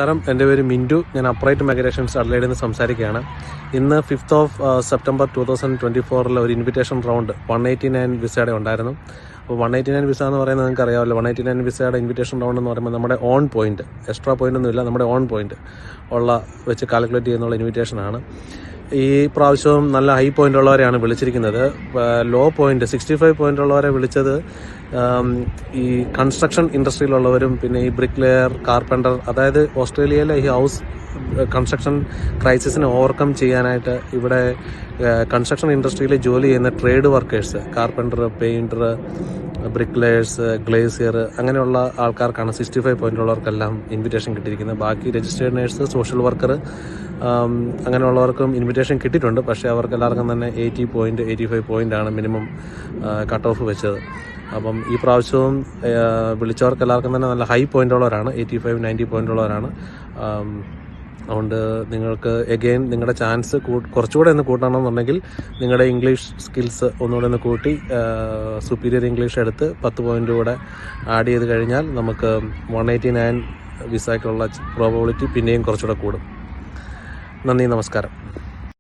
നമസ്കാരം, എൻ്റെ പേര് മിൻറ്റു. ഞാൻ അപ്രൈറ്റ് മൈഗ്രേഷൻസ് അഡ്ലൈഡിൽ നിന്ന് സംസാരിക്കുകയാണ്. ഇന്ന് 5th September 2024 ഒരു ഇൻവിറ്റേഷൻ റൗണ്ട് 189 വിസയുടെ ഉണ്ടായിരുന്നു. അപ്പോൾ 189 വിസ എന്ന് പറയുന്നത് നിങ്ങൾക്ക് അറിയാമല്ലോ. 189 വിസയുടെ ഇൻവിറ്റേഷൻ റൗണ്ട് എന്ന് പറയുമ്പോൾ നമ്മുടെ ഓൺ പോയിന്റ്, എക്സ്ട്രാ പോയിന്റ് ഒന്നുമില്ല, നമ്മുടെ ഓൺ പോയിന്റ് ഉള്ള വെച്ച് കാൽക്കുലേറ്റ് ചെയ്യുന്നുള്ള ഇൻവിറ്റേഷനാണ്. ഈ പ്രാവശ്യവും നല്ല ഹൈ പോയിന്റ് ഉള്ളവരെയാണ് വിളിച്ചിരിക്കുന്നത്. ലോ പോയിന്റ് 65 പോയിന്റ് ഉള്ളവരെ വിളിച്ചത് ഈ കൺസ്ട്രക്ഷൻ ഇൻഡസ്ട്രിയിലുള്ളവരും പിന്നെ ഈ ബ്രിക്ക് ലെയർ, കാർപ്പൻറ്റർ, അതായത് ഓസ്ട്രേലിയയിലെ ഈ ഹൗസ് കൺസ്ട്രക്ഷൻ ക്രൈസിസിനെ ഓവർകം ചെയ്യാനായിട്ട് ഇവിടെ കൺസ്ട്രക്ഷൻ ഇൻഡസ്ട്രിയിൽ ജോലി ചെയ്യുന്ന trade workers, carpenter, painter, bricklayers, glazier, അങ്ങനെയുള്ള ആൾക്കാർക്കാണ് 65 പോയിന്റ് ഉള്ളവർക്കെല്ലാം ഇൻവിറ്റേഷൻ കിട്ടിയിരിക്കുന്നത്. ബാക്കി രജിസ്റ്റേർഡ് നേഴ്സ്, സോഷ്യൽ വർക്കർ, അങ്ങനെയുള്ളവർക്കും ഇൻവിറ്റേഷൻ കിട്ടിയിട്ടുണ്ട്. പക്ഷേ അവർക്ക് എല്ലാവർക്കും തന്നെ 80 പോയിന്റ് 85 പോയിൻ്റാണ് മിനിമം കട്ട് ഓഫ് വെച്ചത്. അപ്പം ഈ പ്രാവശ്യവും വിളിച്ചവർക്ക് എല്ലാവർക്കും തന്നെ നല്ല ഹൈ പോയിന്റ് ഉള്ളവരാണ്, 85-90 പോയിന്റ് ഉള്ളവരാണ്. അതുകൊണ്ട് നിങ്ങൾക്ക് എഗെയിൻ നിങ്ങളുടെ ചാൻസ് കുറച്ചുകൂടെ ഒന്ന് കൂട്ടണമെന്നുണ്ടെങ്കിൽ നിങ്ങളുടെ ഇംഗ്ലീഷ് സ്കിൽസ് ഒന്നുകൂടെ ഒന്ന് കൂട്ടി സുപ്പീരിയർ ഇംഗ്ലീഷ് എടുത്ത് 10 പോയിന്റ് കൂടെ ആഡ് ചെയ്ത് കഴിഞ്ഞാൽ നമുക്ക് 189 വിസയ്ക്കുള്ള പ്രോബബിലിറ്റി പിന്നെയും കുറച്ചുകൂടെ കൂടും. നന്ദി, നമസ്കാരം.